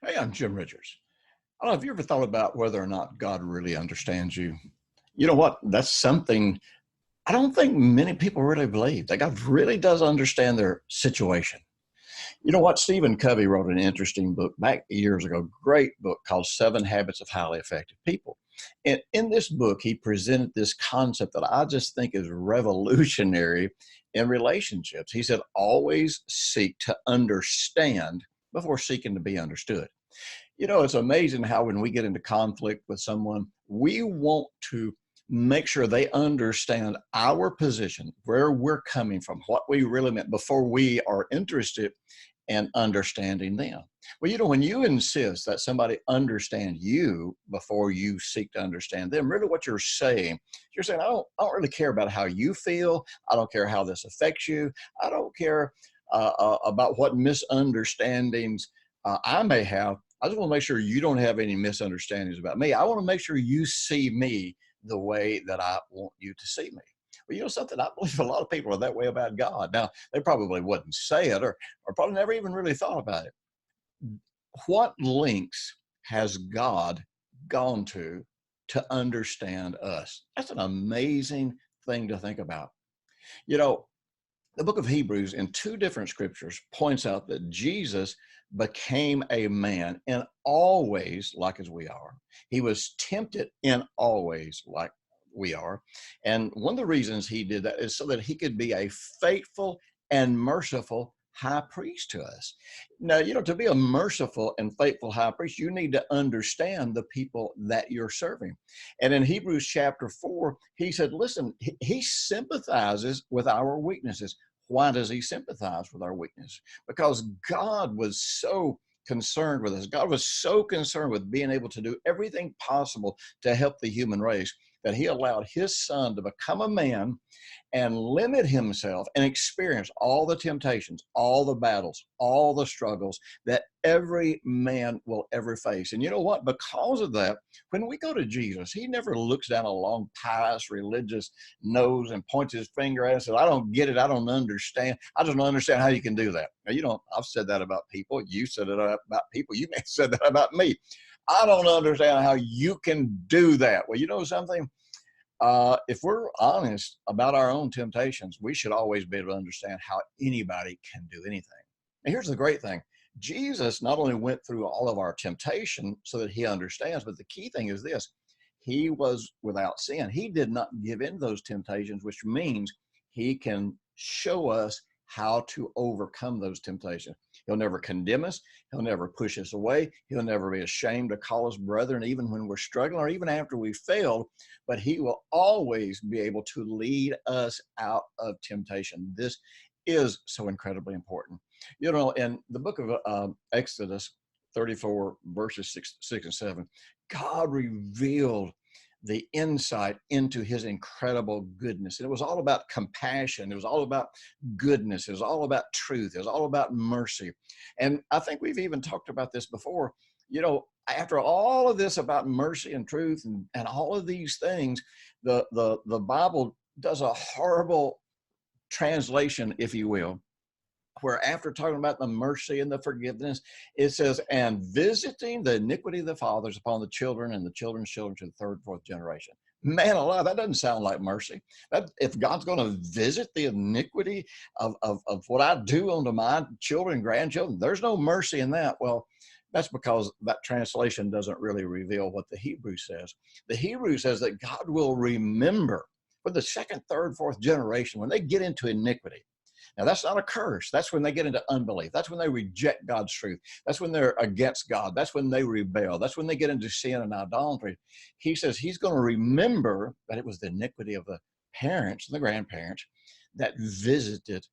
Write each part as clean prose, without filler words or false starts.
Hey, I'm Jim Richards. I don't know if you ever thought about whether or not God really understands you. You know what? That's something I don't think many people really believe that God really does understand their situation. You know what? Stephen Covey wrote an interesting book back years ago, great book called Seven Habits of Highly Effective People. And in this book, he presented this concept that I just think is revolutionary in relationships. He said, always seek to understand before seeking to be understood. It's amazing how when we get into conflict with someone, we want to make sure they understand our position, where we're coming from, what we really meant before we are interested in understanding them. Well, when you insist that somebody understand you before you seek to understand them, really what you're saying, I don't really care about how you feel. I don't care how this affects you. I don't care about what misunderstandings I may have. I just want to make sure you don't have any misunderstandings about me. I want to make sure you see me the way that I want you to see me. Well, something, I believe a lot of people are that way about God. Now, they probably wouldn't say it or probably never even really thought about it. What lengths has God gone to understand us? That's an amazing thing to think about. You know, the book of Hebrews in two different scriptures points out that Jesus became a man in all ways like as we are. He was tempted in all ways like we are. And one of the reasons he did that is so that he could be a faithful and merciful high priest to us. Now, to be a merciful and faithful high priest, you need to understand the people that you're serving. And in Hebrews chapter 4, he said, listen, he sympathizes with our weaknesses. Why does he sympathize with our weakness? Because God was so concerned with us. God was so concerned with being able to do everything possible to help the human race that he allowed his son to become a man and limit himself and experience all the temptations, all the battles, all the struggles that every man will ever face. And you know what? Because of that, when we go to Jesus, he never looks down a long, pious, religious nose and points his finger at us and says, I don't get it. I don't understand. I just don't understand how you can do that. Now, I've said that about people. You said it about people. You may have said that about me. I don't understand how you can do that. Well, you know something? If we're honest about our own temptations, we should always be able to understand how anybody can do anything. And here's the great thing. Jesus not only went through all of our temptation so that he understands, but the key thing is this. He was without sin. He did not give in those temptations, which means he can show us how to overcome those temptations. He'll never condemn us. He'll never push us away. He'll never be ashamed to call us brethren, even when we're struggling or even after we failed, but he will always be able to lead us out of temptation. This is so incredibly important. In the book of Exodus 34, verses 6 and 7, God revealed the insight into his incredible goodness. And it was all about compassion. It was all about goodness. It was all about truth. It was all about mercy. And I think we've even talked about this before. After all of this about mercy and truth and all of these things, the Bible does a horrible translation, if you will, where after talking about the mercy and the forgiveness, it says, and visiting the iniquity of the fathers upon the children and the children's children to the third and fourth generation. Man alive, that doesn't sound like mercy. That if God's going to visit the iniquity of what I do unto my children and grandchildren, there's no mercy in that. Well, that's because that translation doesn't really reveal what the Hebrew says. The Hebrew says that God will remember for the second, third, fourth generation when they get into iniquity. Now, that's not a curse. That's when they get into unbelief. That's when they reject God's truth. That's when they're against God. That's when they rebel. That's when they get into sin and idolatry. He says he's going to remember that it was the iniquity of the parents and the grandparents that visited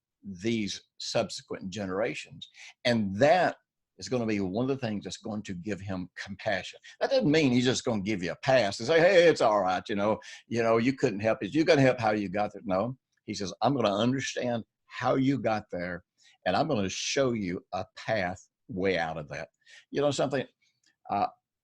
these subsequent generations. And that is going to be one of the things that's going to give him compassion. That doesn't mean he's just going to give you a pass and say, hey, it's all right. You couldn't help it. You couldn't help how you got there. No, he says, I'm going to understand how you got there, and I'm going to show you a path way out of that. Something,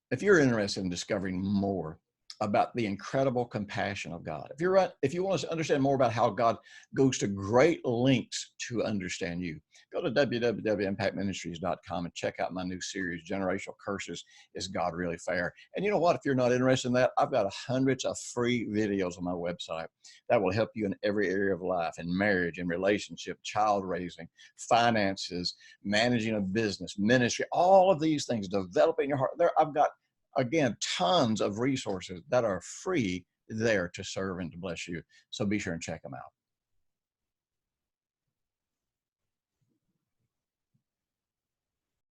if you're interested in discovering more about the incredible compassion of God. If you want to understand more about how God goes to great lengths to understand you, go to www.impactministries.com and check out my new series, Generational Curses. Is God Really Fair? And you know what? If you're not interested in that, I've got hundreds of free videos on my website that will help you in every area of life, in marriage, in relationship, child raising, finances, managing a business, ministry, all of these things, developing your heart. There, I've got, again, tons of resources that are free there to serve and to bless you. So be sure and check them out.